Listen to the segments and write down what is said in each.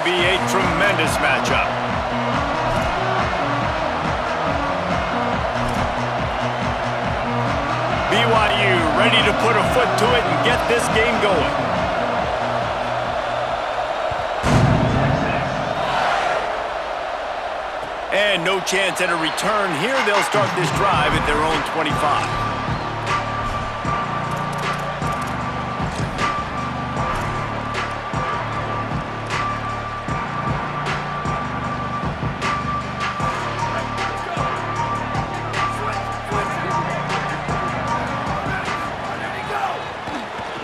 be a tremendous matchup. BYU ready to put a foot to it and get this game going. And no chance at a return here. They'll start this drive at their own 25.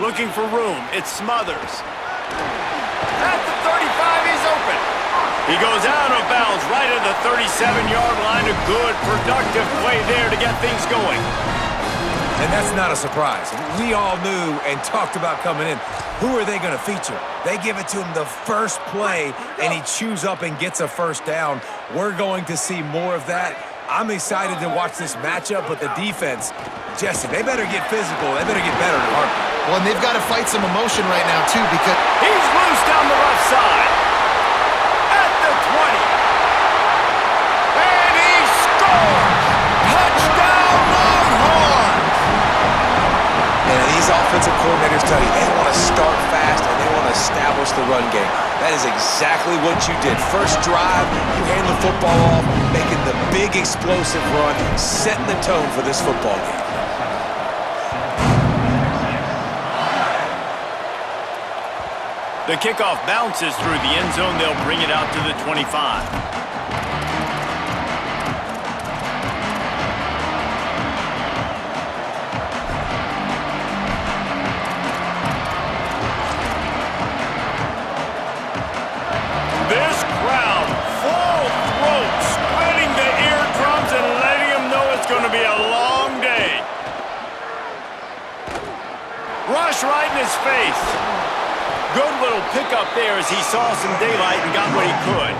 Looking for room. It's Smothers. At the 35, he's open. He goes out of bounds right at the 37-yard line. A good, productive play there to get things going. And that's not a surprise. We all knew and talked about coming in. Who are they going to feature? They give it to him the first play, and he chews up and gets a first down. We're going to see more of that. I'm excited to watch this matchup, but the defense, Jesse, they better get physical. They better get better than Harper. Well, and they've got to fight some emotion right now, too, because he's loose down the left side. At the 20. And he scores! Touchdown, Longhorns! And these offensive coordinators tell you they want to start fast and they want to establish the run game. That is exactly what you did. First drive, you hand the football off, making the big explosive run, setting the tone for this football game. The kickoff bounces through the end zone. They'll bring it out to the 25. This crowd, full throat, splitting the eardrums and letting them know it's going to be a long day. Rush right in his face. Good little pickup there as he saw some daylight and got what he could.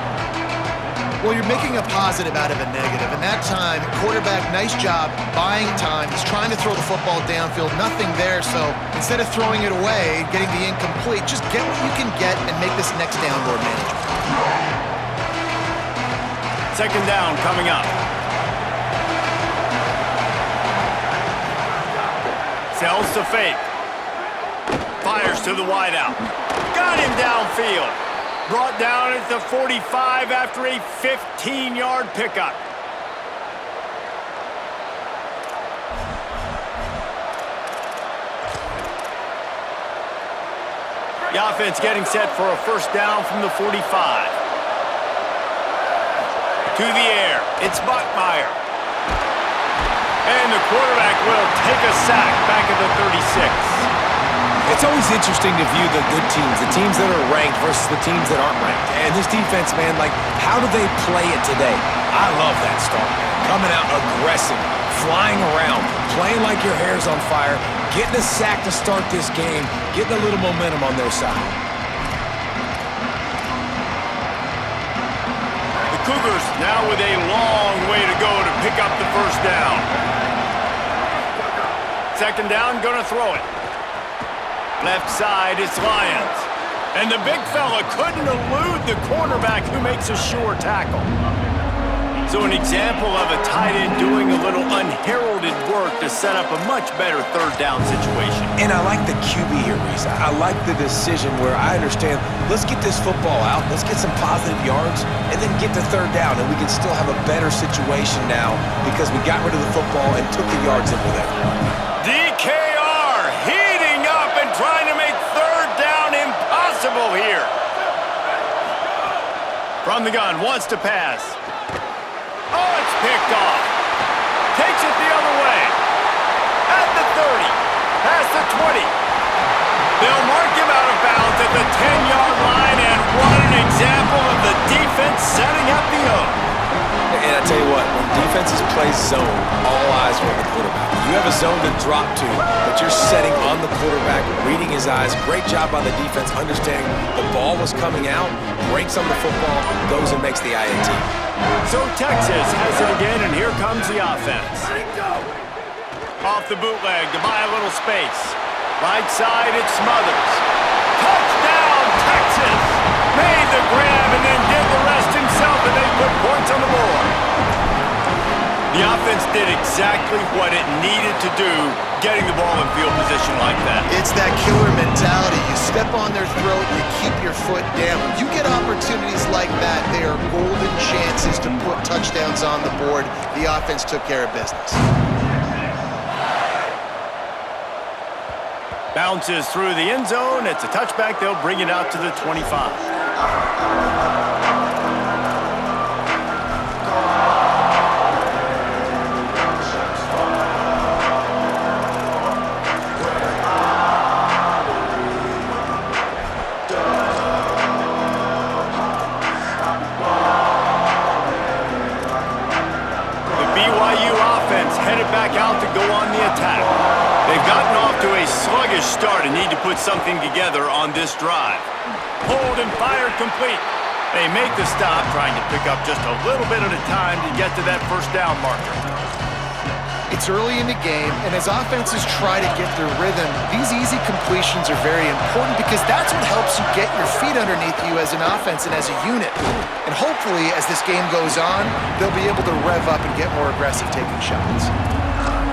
well, you're making a positive out of a negative. And that time, quarterback, nice job buying time. He's trying to throw the football downfield. Nothing there, so instead of throwing it away, getting the incomplete, just get what you can get and make this next down more manageable. Second down coming up. Sells to fake. Fires to the wideout. Got him downfield. Brought down at the 45 after a 15-yard pickup. The offense getting set for a first down from the 45. To the air. It's Buckmeyer. And the quarterback will take a sack back at the 36. It's always interesting to view the good teams, the teams that are ranked versus the teams that aren't ranked. And this defense, man, like, how do they play it today? I love that start, man. Coming out aggressive, flying around, playing like your hair's on fire, getting a sack to start this game, getting a little momentum on their side. The Cougars now with a long way to go to pick up the first down. Second down, gonna throw it. Left side, it's Lyons. And the big fella couldn't elude the cornerback who makes a sure tackle. So an example of a tight end doing a little unheralded work to set up a much better third down situation. And I like the QB here, Reese. I like the decision where I understand, let's get this football out, let's get some positive yards, and then get to third down, and we can still have a better situation now because we got rid of the football and took the yards in with that. DKR heating up and trying to make third down impossible here. From the gun, wants to pass. Oh, it's picked off. Takes it the other way. At the 30. Past the 20. They'll mark him out of bounds at the 10-yard line, and what an example of the defense setting up the O. And I tell you what, when defenses play zone, all eyes are on the quarterback. You have a zone to drop to, but you're setting on the quarterback, reading his eyes. Great job by the defense, understanding the ball was coming out, breaks on the football, goes and makes the INT. So Texas has it again, and here comes the offense. Off the bootleg to buy a little space. Right side, it's Smothers. Touchdown, Texas! Made the grab did exactly what it needed to do, getting the ball in field position like that. It's that killer mentality. You step on their throat, you keep your foot down. When you get opportunities like that, they are golden chances to put touchdowns on the board. The offense took care of business. Bounces through the end zone. It's a touchback. They'll bring it out to the 25. Back out to go on the attack. They've gotten off to a sluggish start and need to put something together on this drive. Hold and fire complete. They make the stop, trying to pick up just a little bit at a time to get to that first down marker. It's early in the game, and as offenses try to get their rhythm, these easy completions are very important because that's what helps you get your feet underneath you as an offense and as a unit. And hopefully, as this game goes on, they'll be able to rev up and get more aggressive taking shots.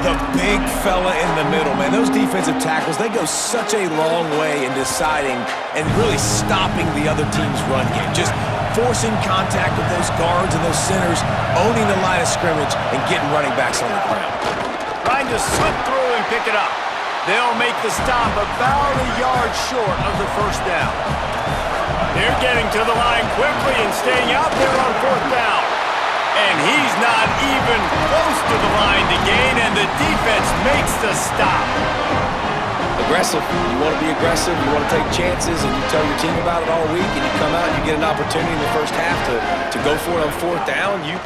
The big fella in the middle, man. Those defensive tackles, they go such a long way in deciding and really stopping the other team's run game. Just forcing contact with those guards and those centers, owning the line of scrimmage, and getting running backs on the ground. Trying to slip through and pick it up. They'll make the stop about a yard short of the first down. They're getting to the line quickly and staying out there on fourth down. And he's not even close to the line to gain, and the defense makes the stop. Aggressive. You want to be aggressive. You want to take chances, and you tell your team about it all week, and you come out and you get an opportunity in the first half to go for it on fourth down. You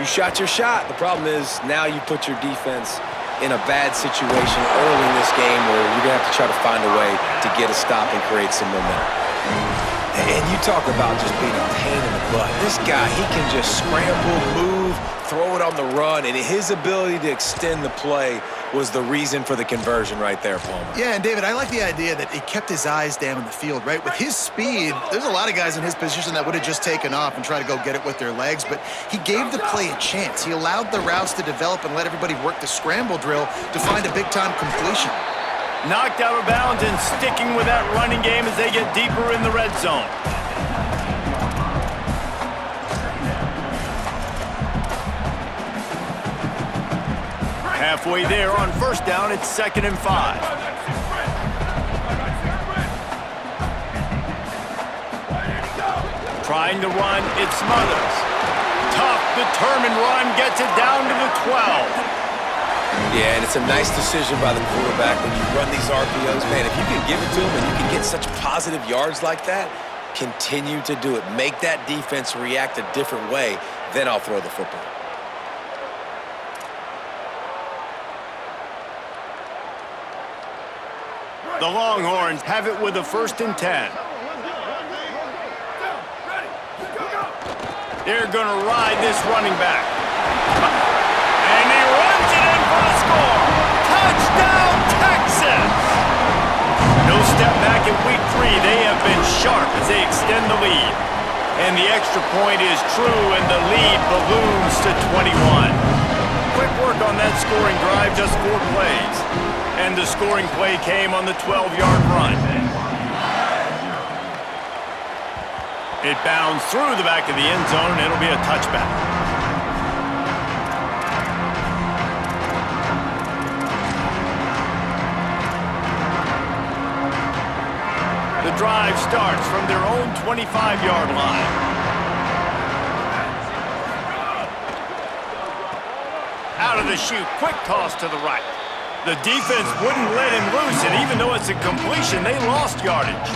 shot your shot. The problem is now you put your defense in a bad situation early in this game where you're going to have to try to find a way to get a stop and create some momentum. And you talk about just being a pain in the butt. This guy, he can just scramble, move, throw it on the run, and his ability to extend the play was the reason for the conversion right there, Palmer. Yeah, and David, I like the idea that he kept his eyes down in the field, right? With his speed, there's a lot of guys in his position that would have just taken off and tried to go get it with their legs, but he gave the play a chance. He allowed the routes to develop and let everybody work the scramble drill to find a big-time completion. Knocked out of bounds and sticking with that running game as they get deeper in the red zone. Halfway there on first down, it's 2nd and 5. Trying to run, it Smothers. Tough, determined run, gets it down to the 12. Yeah, and it's a nice decision by the quarterback when you run these RPOs. Man, if you can give it to him and you can get such positive yards like that, continue to do it. Make that defense react a different way, then I'll throw the football. The Longhorns have it with a 1st and 10. They're going to ride this running back. And he runs it in for the score. Touchdown, Texas! No step back in week 3. They have been sharp as they extend the lead. And the extra point is true, and the lead balloons to 21. Quick work on that scoring drive, just 4 plays. And the scoring play came on the 12-yard run. It bounds through the back of the end zone, and it'll be a touchback. The drive starts from their own 25-yard line. Out of the chute, quick toss to the right. The defense wouldn't let him loose, and even though it's a completion, they lost yardage.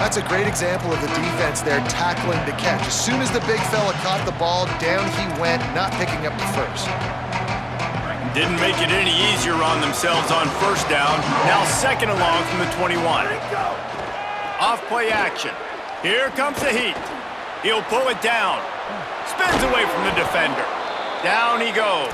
That's a great example of the defense there tackling to catch. As soon as the big fella caught the ball, down he went, not picking up the first. Didn't make it any easier on themselves on first down. Now 2nd along from the 21. Off play action. Here comes the heat. He'll pull it down. Spins away from the defender. Down he goes.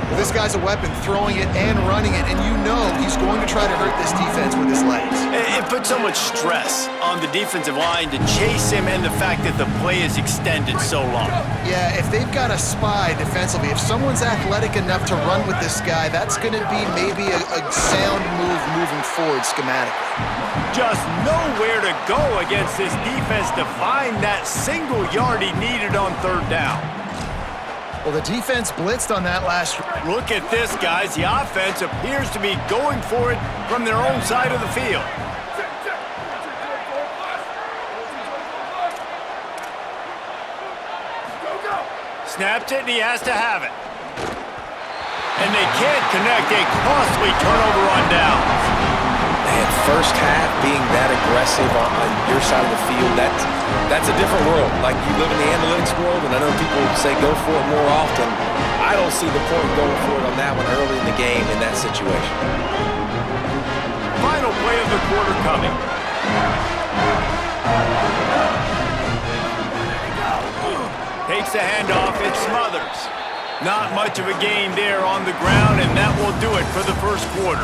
Well, this guy's a weapon, throwing it and running it, and you know he's going to try to hurt this defense with his legs. It puts so much stress on the defensive line to chase him and the fact that the play is extended so long. Yeah, if they've got a spy defensively, if someone's athletic enough to run with this guy, that's going to be maybe a sound move moving forward schematically. Just nowhere to go against this defense to find that single yard he needed on third down. Well, the defense blitzed on that last. Look at this, guys. The offense appears to be going for it from their own side of the field. Snapped it, and he has to have it. And they can't connect a costly turnover on downs. Man, first half being that aggressive on your side of the field, that's a different world. Like, you live in the analytics world, and I know people say go for it more often. I don't see the point going for it on that one early in the game in that situation. Final play of the quarter coming. Takes the handoff, it smothers. Not much of a gain there on the ground, and that will do it for the first quarter.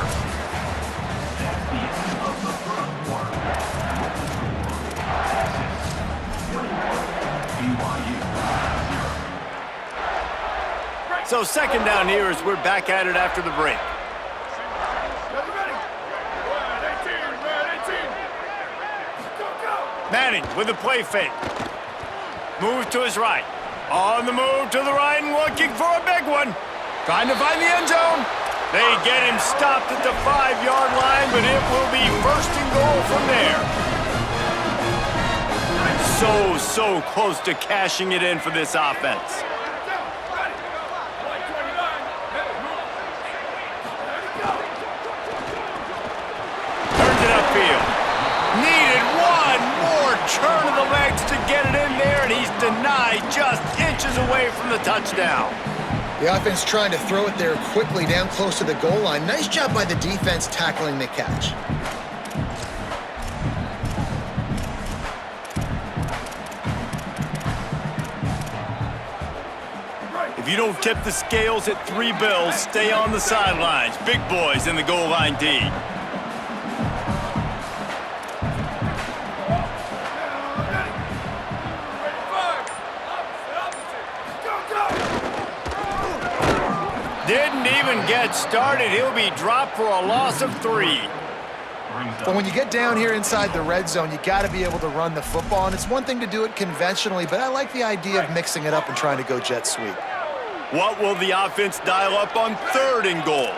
So second down here as we're back at it after the break. Manning with the play fake. Move to his right. On the move to the right and looking for a big one. Trying to find the end zone. They get him stopped at the 5-yard line, but it will be first and goal from there. So close to cashing it in for this offense. Turns it upfield. Needed one more turn of the legs to get it in there, and he's denied just inches away from the touchdown. The offense trying to throw it there quickly down close to the goal line. Nice job by the defense tackling the catch. If you don't tip the scales at 3 bills, stay on the sidelines. Big boys in the goal line D. Didn't even get started. He'll be dropped for a loss of 3. But when you get down here inside the red zone, you got to be able to run the football. And it's one thing to do it conventionally, but I like the idea of mixing it up and trying to go jet sweep. What will the offense dial up on third and goal?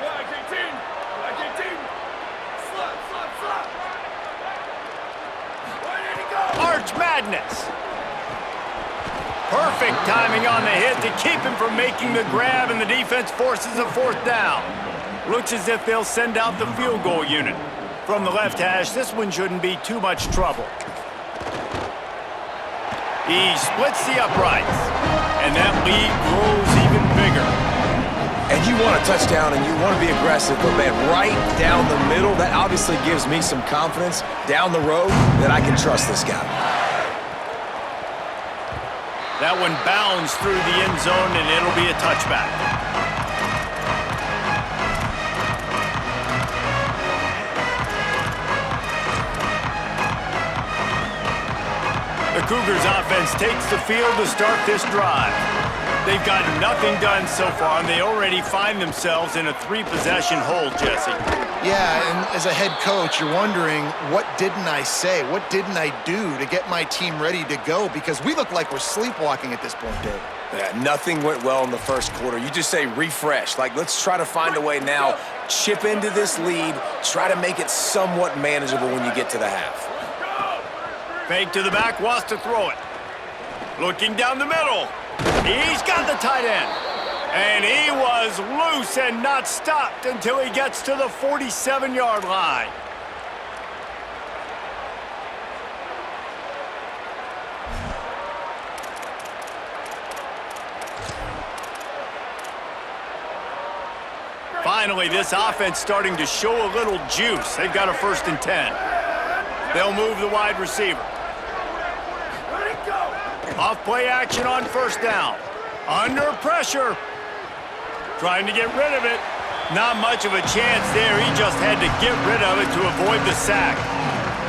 Arch Madness. Perfect timing on the hit to keep him from making the grab, and the defense forces a fourth down. Looks as if they'll send out the field goal unit. From the left hash, this one shouldn't be too much trouble. He splits the uprights, and that lead grows even bigger. And you want a touchdown, and you want to be aggressive, but, man, right down the middle, that obviously gives me some confidence down the road that I can trust this guy. That one bounds through the end zone, and it'll be a touchback. The Cougars offense takes the field to start this drive. They've got nothing done so far, and they already find themselves in a 3-possession hole, Jesse. Yeah, and as a head coach, you're wondering, what didn't I say? What didn't I do to get my team ready to go? Because we look like we're sleepwalking at this point, Dave. Yeah, nothing went well in the first quarter. You just say refresh. Like, let's try to find a way now. Chip into this lead. Try to make it somewhat manageable when you get to the half. Fake to the back, wants to throw it. Looking down the middle. He's got the tight end. And he was loose and not stopped until he gets to the 47-yard line. Finally, this offense starting to show a little juice. They've got a 1st and 10. They'll move the wide receiver. Off play action on 1st down. Under pressure. Trying to get rid of it. Not much of a chance there. He just had to get rid of it to avoid the sack.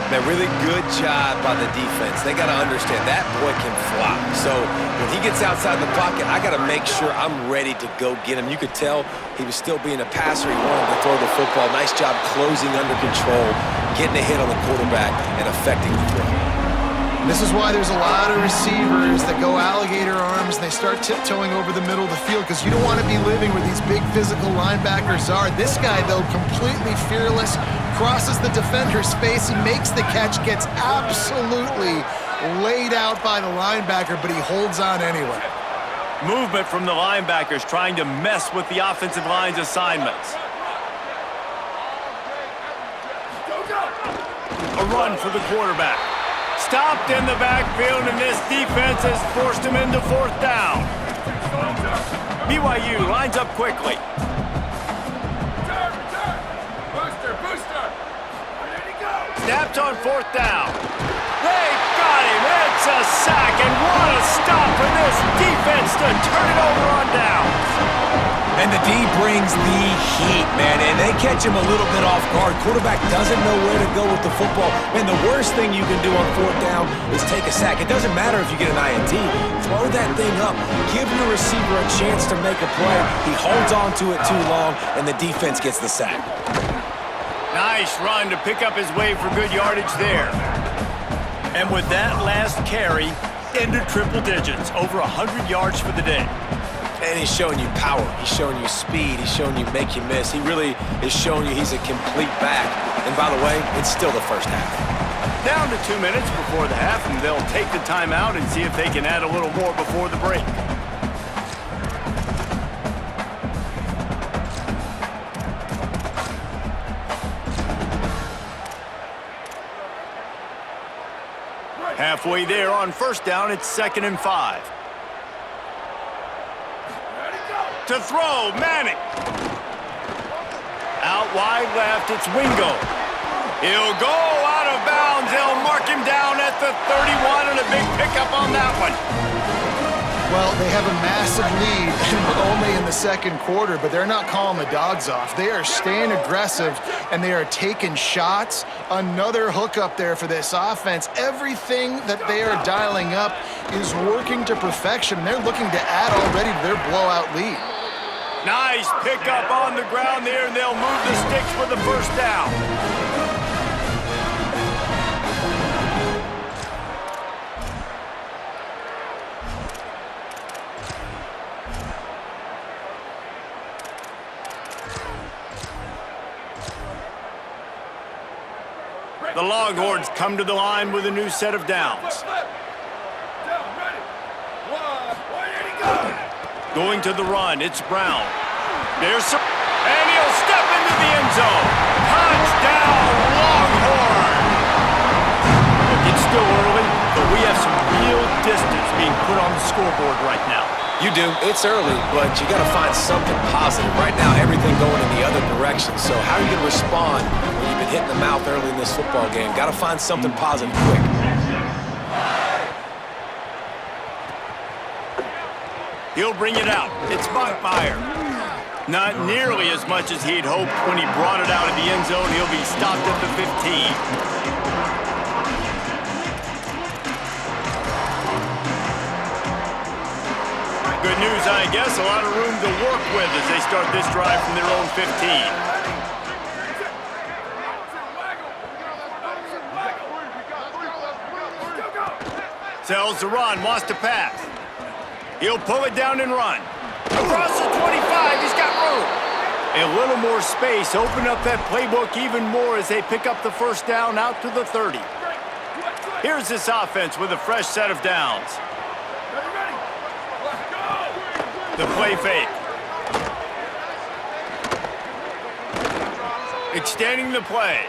Man, really good job by the defense. They got to understand that boy can fly. So when he gets outside the pocket, I got to make sure I'm ready to go get him. You could tell he was still being a passer. He wanted to throw the football. Nice job closing under control, getting a hit on the quarterback, and affecting the throw. This is why there's a lot of receivers that go alligator arms and they start tiptoeing over the middle of the field because you don't want to be living where these big physical linebackers are. This guy, though, completely fearless, crosses the defender's face. He makes the catch, gets absolutely laid out by the linebacker, but he holds on anyway. Movement from the linebackers trying to mess with the offensive line's assignments. A run for the quarterback. Stopped in the backfield, and this defense has forced him into fourth down. BYU lines up quickly. Snapped on fourth down. They got him. It's a sack, and what a stop for this defense to turn it over on downs. And the D brings the heat, man, and they catch him a little bit off guard. Quarterback doesn't know where to go with the football. And the worst thing you can do on fourth down is take a sack. It doesn't matter if you get an INT. Throw that thing up. Give your receiver a chance to make a play. He holds on to it too long, and the defense gets the sack. Nice run to pick up his way for good yardage there. And with that last carry, into triple digits, over 100 yards for the day. And he's showing you power. He's showing you speed. He's showing you make you miss. He really is showing you he's a complete back. And by the way, it's still the first half. Down to 2 minutes before the half, and they'll take the timeout and see if they can add a little more before the break. Halfway there on first down, it's 2nd and 5. To throw, Manning. Out wide left, it's Wingo. He'll go out of bounds. They'll mark him down at the 31, and a big pickup on that one. Well, they have a massive lead, and we're only in the second quarter, but they're not calling the dogs off. They are staying aggressive, and they are taking shots. Another hookup there for this offense. Everything that they are dialing up is working to perfection, and they're looking to add already to their blowout lead. Nice pickup on the ground there, and they'll move the sticks for the first down. The Longhorns come to the line with a new set of downs. Going to the run, it's Brown. There's some, and he'll step into the end zone. Touchdown, Longhorn! Look, it's still early, but we have some real distance being put on the scoreboard right now. You do. It's early, but you got to find something positive. Right now, everything going in the other direction. So how are you going to respond when you've been hit in the mouth early in this football game? Got to find something positive quick. He'll bring it out. It's Bachmeier. Not nearly as much as he'd hoped when he brought it out of the end zone. He'll be stopped at the 15. Good news, I guess. A lot of room to work with as they start this drive from their own 15. Sells the run, wants to pass. He'll pull it down and run. Across the 25, he's got room. A little more space, open up that playbook even more as they pick up the first down out to the 30. Here's this offense with a fresh set of downs. The play fake. Extending the play.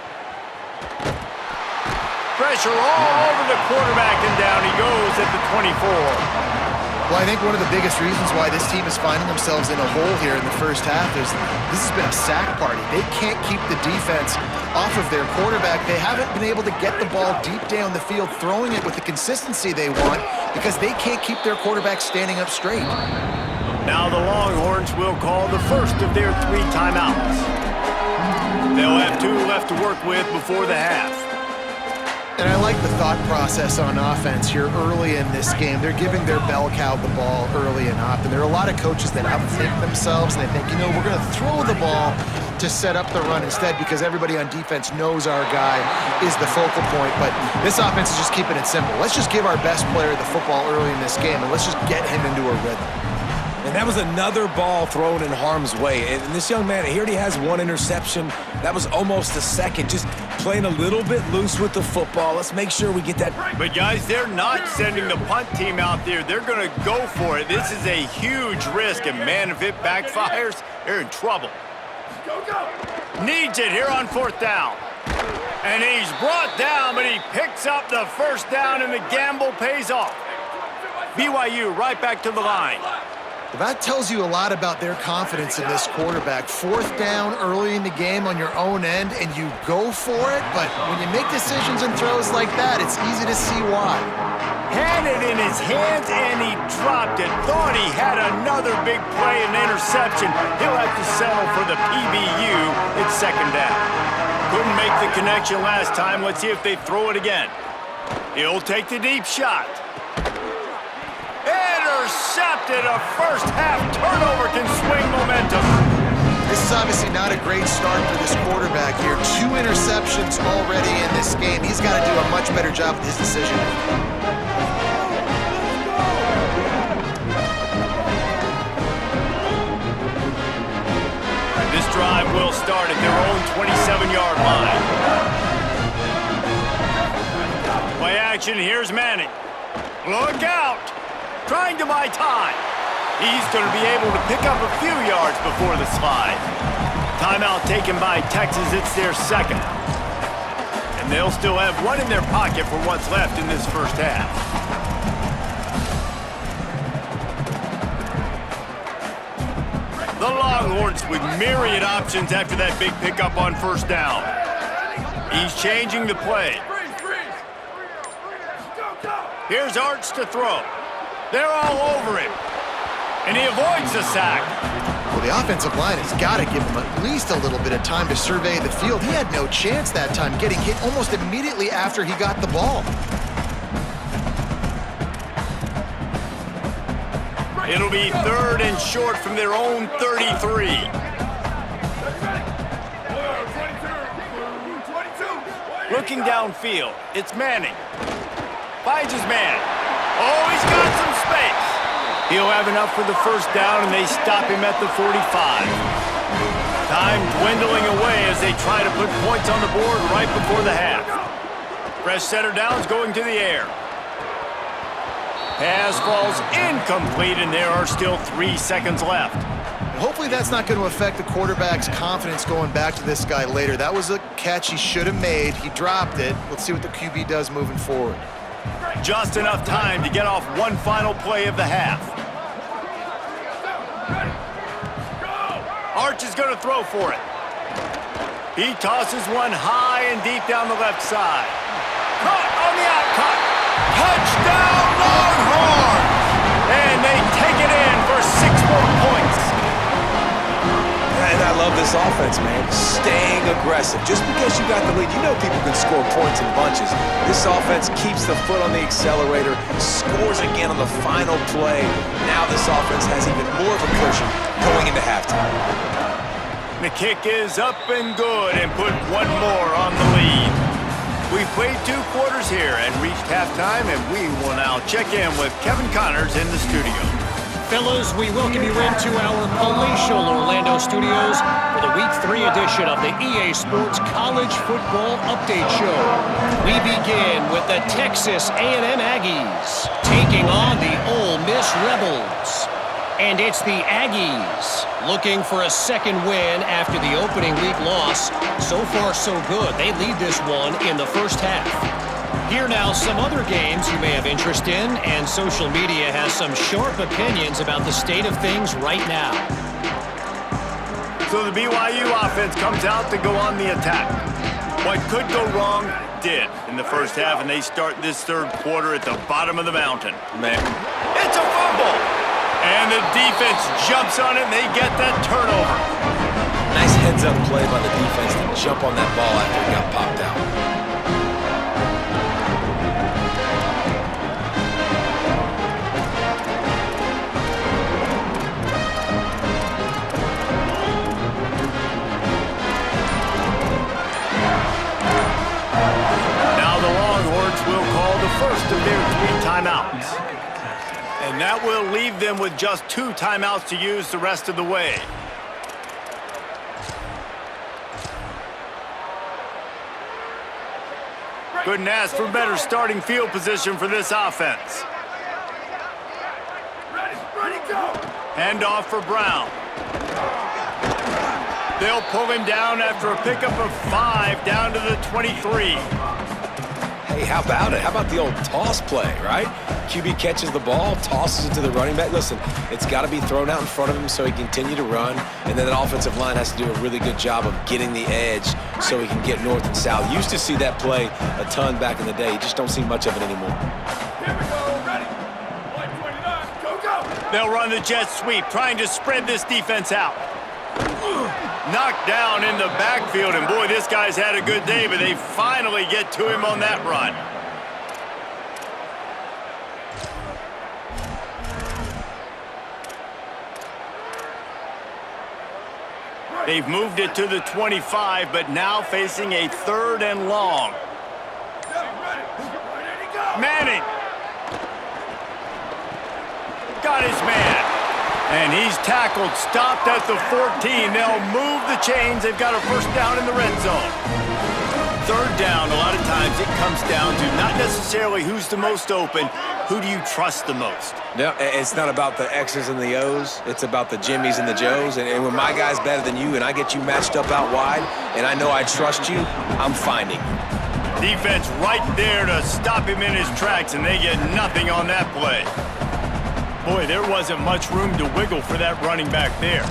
Pressure all over the quarterback, and down he goes at the 24. Well, I think one of the biggest reasons why this team is finding themselves in a hole here in the first half is this has been a sack party. They can't keep the defense off of their quarterback. They haven't been able to get the ball deep down the field, throwing it with the consistency they want because they can't keep their quarterback standing up straight. Now the Longhorns will call the first of their 3 timeouts. They'll have 2 left to work with before the half. And I like the thought process on offense here early in this game. They're giving their bell cow the ball early and often. There are a lot of coaches that outthink themselves, and they think, you know, we're going to throw the ball to set up the run instead because everybody on defense knows our guy is the focal point. But this offense is just keeping it simple. Let's just give our best player the football early in this game, and let's just get him into a rhythm. And that was another ball thrown in harm's way. And this young man, he already has 1 interception. That was almost a second. Just playing a little bit loose with the football. Let's make sure we get that. But, guys, they're not sending the punt team out there. They're going to go for it. This is a huge risk, and, man, if it backfires, they're in trouble. Needs it here on 4th down. And he's brought down, but he picks up the first down, and the gamble pays off. BYU right back to the line. Well, that tells you a lot about their confidence in this quarterback. 4th down early in the game on your own end, and you go for it, but when you make decisions and throws like that, it's easy to see why. Had it in his hands, and he dropped it. Thought he had another big play and interception. He'll have to settle for the PBU. It's 2nd down. Couldn't make the connection last time. Let's see if they throw it again. He'll take the deep shot. Intercepted. A first-half turnover can swing momentum. This is obviously not a great start for this quarterback here. 2 interceptions already in this game. He's got to do a much better job with his decision. This drive will start at their own 27-yard line. Play action. Here's Manning. Look out. Trying to buy time. He's going to be able to pick up a few yards before the slide. Timeout taken by Texas. It's their 2nd. And they'll still have 1 in their pocket for what's left in this first half. The Longhorns with myriad options after that big pickup on 1st down. He's changing the play. Here's Arch to throw. They're all over him. And he avoids the sack. Well, the offensive line has got to give him at least a little bit of time to survey the field. He had no chance that time, getting hit almost immediately after he got the ball. It'll be 3rd and short from their own 33. Looking downfield, it's Manning. Finds his man. Oh, he's got some space. He'll have enough for the first down, and they stop him at the 45. Time dwindling away as they try to put points on the board right before the half. Fresh setter downs going to the air. Pass falls incomplete, and there are still 3 seconds left. Hopefully that's not going to affect the quarterback's confidence going back to this guy later. That was a catch he should have made. He dropped it. Let's see what the QB does moving forward. Just enough time to get off 1 final play of the half. Arch is going to throw for it. He tosses one high and deep down the left side. Caught on the outcut. Touchdown Longhorns! And they take it in for 6 more points. And I love this offense, man. Staying aggressive. Just because you got the lead, you know people can score points in bunches. This offense keeps the foot on the accelerator, scores again on the final play. Now this offense has even more of a cushion going into halftime. The kick is up and good and put 1 more on the lead. We've played 2 quarters here and reached halftime, and we will now check in with Kevin Connors in the studio. Fellas, we welcome you into our palatial Orlando studios for the Week 3 edition of the EA Sports College Football Update Show. We begin with the Texas A&M Aggies taking on the Ole Miss Rebels. And it's the Aggies looking for a 2nd win after the opening week loss. So far, so good. They lead this one in the first half. Here now, some other games you may have interest in, and social media has some sharp opinions about the state of things right now. So the BYU offense comes out to go on the attack. What could go wrong did in the first half, and they start this 3rd quarter at the bottom of the mountain. Man. It's a fumble! And the defense jumps on it, and they get that turnover. Nice heads-up play by the defense to jump on that ball after it got popped out. Now the Longhorns will call the first of their 3 timeouts. And that will leave them with just 2 timeouts to use the rest of the way. Couldn't ask for better starting field position for this offense. Ready, go. Handoff for Brown. They'll pull him down after a pickup of 5 down to the 23. Hey, how about it? How about the old toss play, right? QB catches the ball, tosses it to the running back. Listen, it's got to be thrown out in front of him so he can continue to run, and then that offensive line has to do a really good job of getting the edge so he can get north and south. Used to see that play a ton back in the day. You just don't see much of it anymore. Here we go, ready. Line 29, go. They'll run the jet sweep, trying to spread this defense out. Knocked down in the backfield, and boy, this guy's had a good day, but they finally get to him on that run. They've moved it to the 25, but now facing a 3rd and long. Manning. Got his man. And he's tackled, stopped at the 14. They'll move the chains. They've got a first down in the red zone. 3rd down, a lot of times it comes down to not necessarily who's the most open, who do you trust the most? No, it's not about the X's and the O's. It's about the Jimmies and the Joes. And when my guy's better than you and I get you matched up out wide and I know I trust you, I'm finding you. Defense right there to stop him in his tracks, and they get nothing on that play. Boy, there wasn't much room to wiggle for that running back there.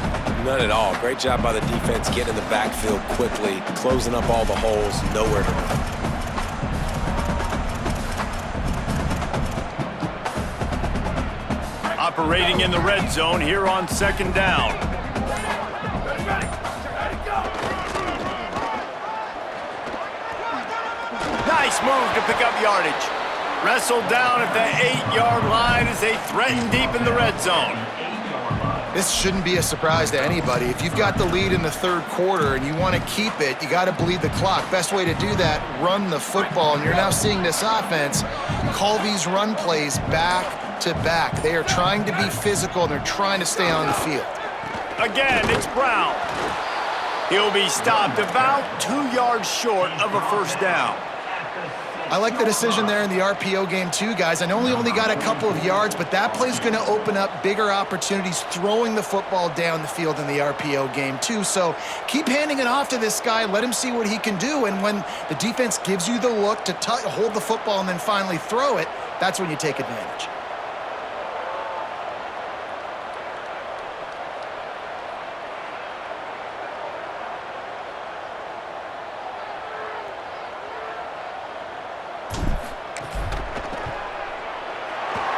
None at all. Great job by the defense getting in the backfield quickly, closing up all the holes, nowhere to run. Operating in the red zone here on 2nd down. Nice move to pick up yardage. Wrestled down at the 8-yard line as they threaten deep in the red zone. This shouldn't be a surprise to anybody. If you've got the lead in the 3rd quarter and you want to keep it, you got to bleed the clock. Best way to do that, run the football. And you're now seeing this offense call these run plays back to back. They are trying to be physical, and they're trying to stay on the field. Again, it's Brown. He'll be stopped about 2 yards short of a first down. I like the decision there in the RPO game too, guys. I know he only got a couple of yards, but that play's going to open up bigger opportunities throwing the football down the field in the RPO game too. So keep handing it off to this guy. Let him see what he can do. And when the defense gives you the look to hold the football and then finally throw it, that's when you take advantage.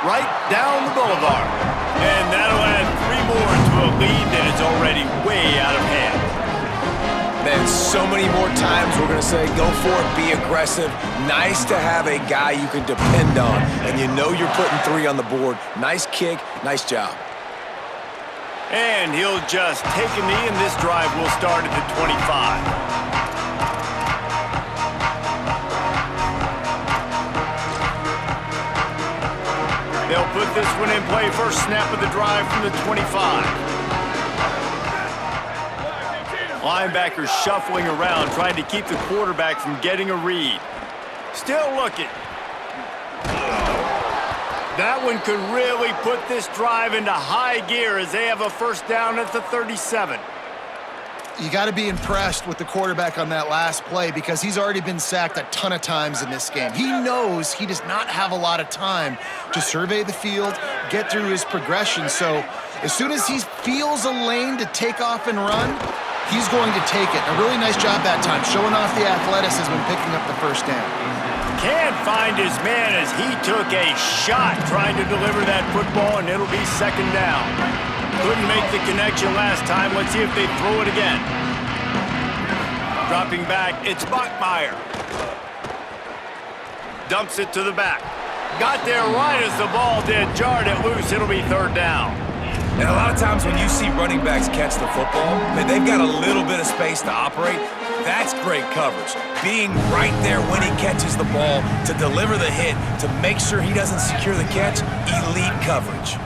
Right down the boulevard. And that'll add 3 more to a lead that is already way out of hand. Man, so many more times we're going to say, go for it, be aggressive. Nice to have a guy you can depend on, and you know you're putting 3 on the board. Nice kick, nice job. And he'll just take a knee, and this drive will start at the 25. They'll put this one in play. First snap of the drive from the 25. Linebackers shuffling around, trying to keep the quarterback from getting a read. Still looking. That one could really put this drive into high gear as they have a first down at the 37. You got to be impressed with the quarterback on that last play because he's already been sacked a ton of times in this game. He knows he does not have a lot of time to survey the field, get through his progression. So as soon as he feels a lane to take off and run, he's going to take it. A really nice job that time, showing off the athleticism and picking up the first down. Can't find his man as he took a shot trying to deliver that football, and it'll be second down. Couldn't make the connection last time. Let's see if they throw it again. Dropping back, it's Bachmeier. Dumps it to the back. Got there right as the ball did. Jarred it loose. It'll be third down. And a lot of times when you see running backs catch the football, they've got a little bit of space to operate. That's great coverage. Being right there when he catches the ball to deliver the hit, to make sure he doesn't secure the catch, elite coverage.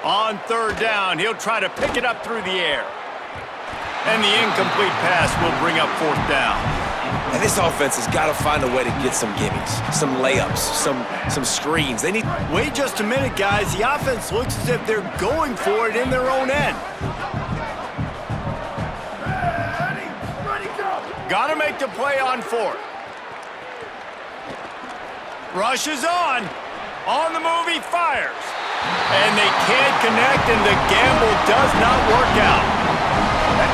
On third down, he'll try to pick it up through the air. And the incomplete pass will bring up fourth down. And this offense has got to find a way to get some gimmies, some layups, some screens. They need... Wait just a minute, guys. The offense looks as if they're going for it in their own end. Got to make the play on fourth. Rushes on. On the move, he fires. And they can't connect, and the gamble does not work out.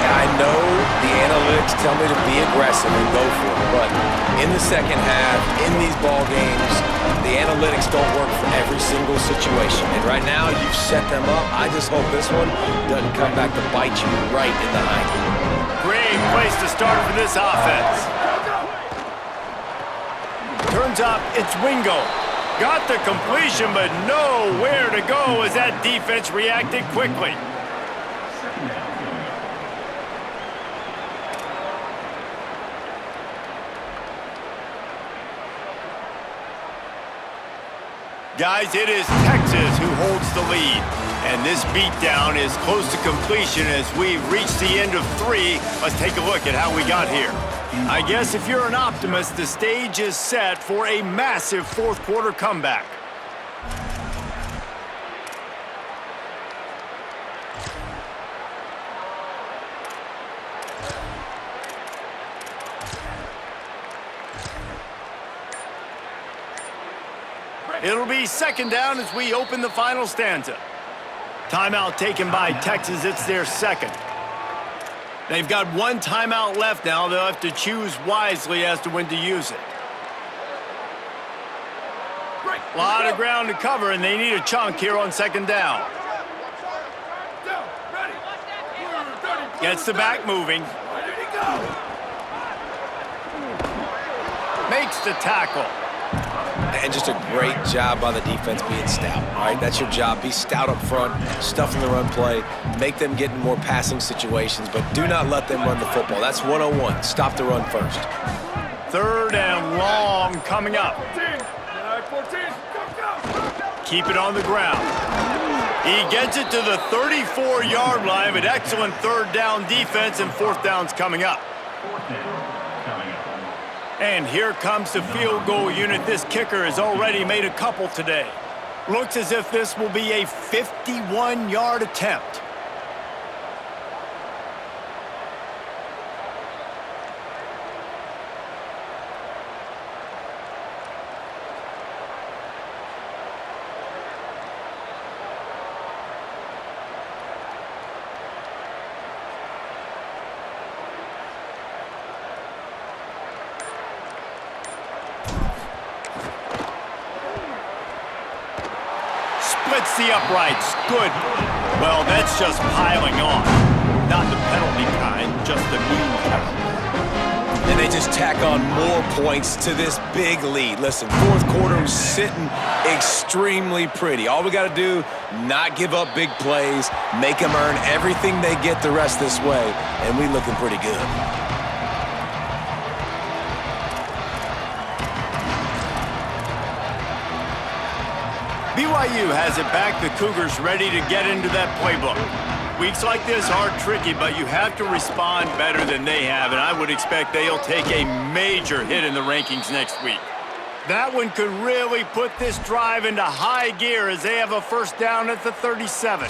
I know the analytics tell me to be aggressive and go for it, but in the second half, in these ball games, the analytics don't work for every single situation. And right now, you've set them up. I just hope this one doesn't come back to bite you right in the hiney. Great place to start for this offense. Turns up, it's Wingo. Got the completion, but nowhere to go as that defense reacted quickly. Guys, it is Texas who holds the lead. And this beatdown is close to completion as we've reached the end of 3. Let's take a look at how we got here. I guess if you're an optimist, the stage is set for a massive fourth quarter comeback. It'll be second down as we open the final stanza. Timeout taken by Texas. It's their second. They've got one timeout left now. They'll have to choose wisely as to when to use it. A lot of ground to cover, and they need a chunk here on second down. Gets the back moving. Makes the tackle. And just a great job by the defense being stout. All right, that's your job. Be stout up front, stuff in the run play, make them get in more passing situations, but do not let them run the football. That's 101. Stop the run first. Third and long coming up. Keep it on the ground. He gets it to the 34-yard line, but excellent third down defense, and fourth down's coming up. And here comes the field goal unit. This kicker has already made a couple today. Looks as if this will be a 51-yard attempt. Splits the uprights. Good. Well, that's just piling on. Not the penalty kind, just the mean kind. And they just tack on more points to this big lead. Listen, fourth quarter was sitting extremely pretty. All we got to do, not give up big plays, make them earn everything they get the rest this way, and we looking pretty good. BYU has it back. The Cougars ready to get into that playbook. Weeks like this are tricky, but you have to respond better than they have, and I would expect they'll take a major hit in the rankings next week. That one could really put this drive into high gear as they have a first down at the 37.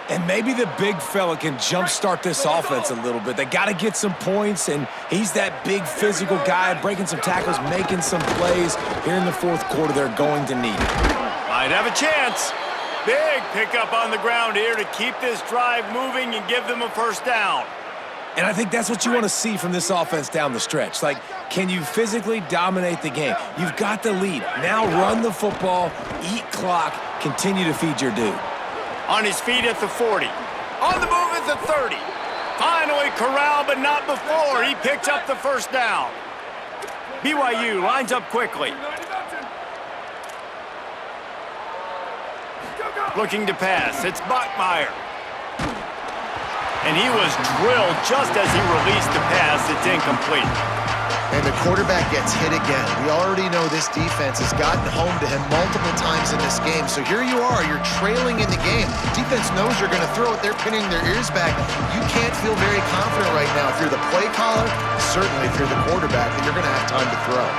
And maybe the big fella can jumpstart this offense a little bit. They got to get some points, and he's that big physical guy, breaking some tackles, making some plays. Here in the fourth quarter, they're going to need it. Might have a chance. Big pickup on the ground here to keep this drive moving and give them a first down. And I think that's what you want to see from this offense down the stretch. Like, can you physically dominate the game? You've got the lead. Now run the football, eat clock, continue to feed your dude. On his feet at the 40. On the move at the 30. Finally corralled, but not before. He picks up the first down. BYU lines up quickly. Looking to pass. It's Bachmeier. And he was drilled just as he released the pass. It's incomplete. And the quarterback gets hit again. We already know this defense has gotten home to him multiple times in this game. So here you are, you're trailing in the game. Defense knows you're going to throw it. They're pinning their ears back. You can't feel very confident right now if you're the play caller, certainly if you're the quarterback, that you're going to have time to throw.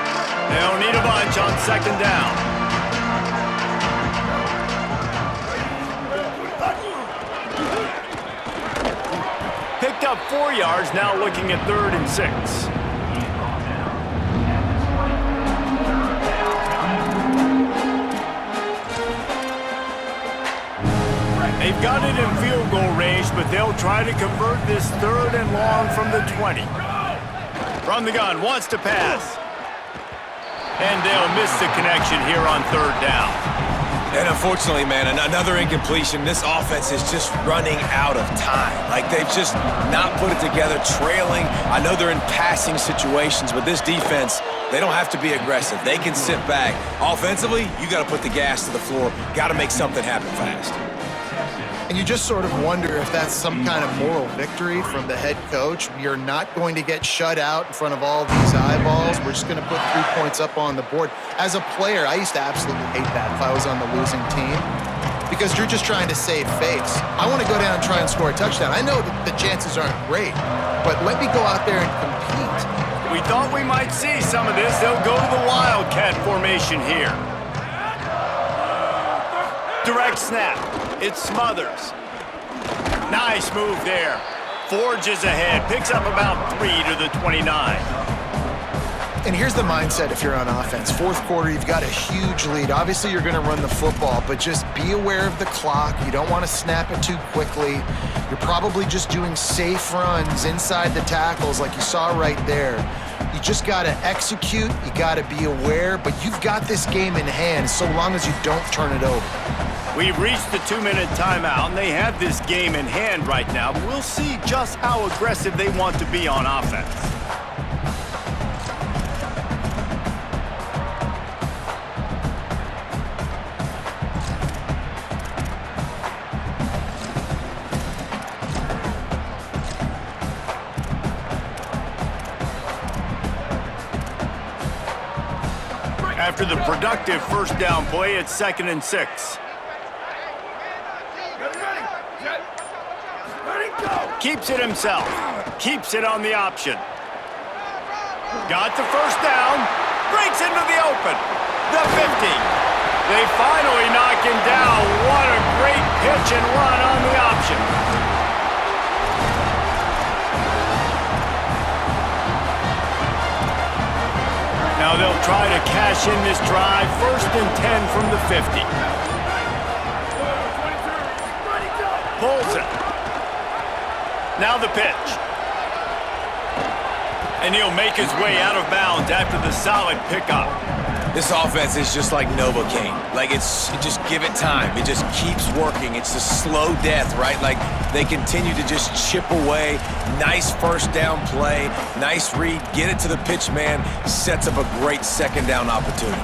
They'll need a bunch on second down. Picked up 4 yards, now looking at 3rd and 6. They've got it in field goal range, but they'll try to convert this 3rd and long from the 20. From the gun, wants to pass. And they'll miss the connection here on 3rd down. And unfortunately, man, another incompletion. This offense is just running out of time. Like, they've just not put it together, trailing. I know they're in passing situations, but this defense, they don't have to be aggressive. They can sit back. Offensively, you got to put the gas to the floor. Got to make something happen fast. And you just sort of wonder if that's some kind of moral victory from the head coach. You're not going to get shut out in front of all these eyeballs. We're just going to put 3 points up on the board. As a player, I used to absolutely hate that if I was on the losing team, because you're just trying to save face. I want to go down and try and score a touchdown. I know that the chances aren't great, but let me go out there and compete. We thought we might see some of this. They'll go to the Wildcat formation here. Direct snap. It Smothers. Nice move there. Forges ahead. Picks up about 3 to the 29. And here's the mindset if you're on offense. 4th quarter, you've got a huge lead. Obviously, you're going to run the football, but just be aware of the clock. You don't want to snap it too quickly. You're probably just doing safe runs inside the tackles like you saw right there. You just got to execute. You got to be aware, but you've got this game in hand so long as you don't turn it over. We've reached the 2-minute timeout, and they have this game in hand right now. We'll see just how aggressive they want to be on offense. After the productive first down play, it's 2nd and 6. Keeps it himself. Keeps it on the option. Got the first down. Breaks into the open. The 50. They finally knock him down. What a great pitch and run on the option. Now they'll try to cash in this drive. 1st and 10 from the 50. Pulls it. Now the pitch. And he'll make his way out of bounds after the solid pickup. This offense is just like Novocaine. Like, just give it time. It just keeps working. It's a slow death, right? Like, they continue to just chip away. Nice first down play. Nice read. Get it to the pitch man. Sets up a great second down opportunity.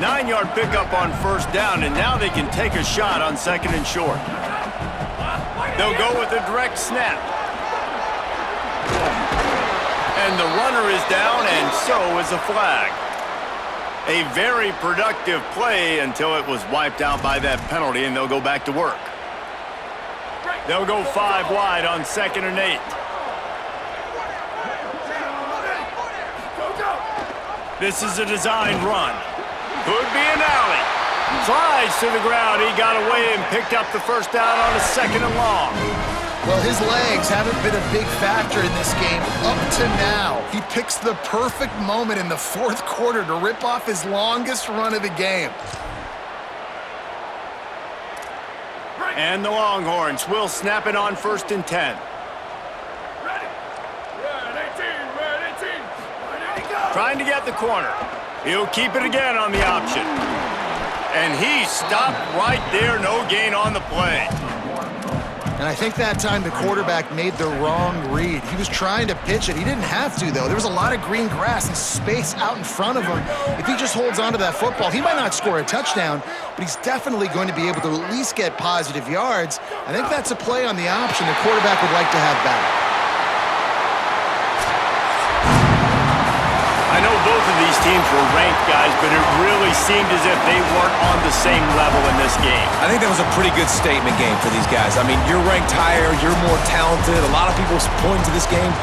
Nine-yard pickup on first down, and now they can take a shot on 2nd and short. They'll go with a direct snap. And the runner is down, and so is a flag. A very productive play until it was wiped out by that penalty, and they'll go back to work. They'll go 5 wide on 2nd and 8. This is a design run. Could be an alley. Slides to the ground. He got away and picked up the first down on a 2nd and long. Well, his legs haven't been a big factor in this game up to now. He picks the perfect moment in the 4th quarter to rip off his longest run of the game. And the Longhorns will snap it on 1st and 10. Trying to get the corner. He'll keep it again on the option. And he stopped right there. No gain on the play. And I think that time the quarterback made the wrong read. He was trying to pitch it. He didn't have to, though. There was a lot of green grass and space out in front of him. If he just holds on to that football, he might not score a touchdown, but he's definitely going to be able to at least get positive yards. I think that's a play on the option the quarterback would like to have back. I know both of these teams were ranked, guys, but it really seemed as if they weren't on the same level in this game. I think that was a pretty good statement game for these guys. I mean, you're ranked higher, you're more talented. A lot of people point to this game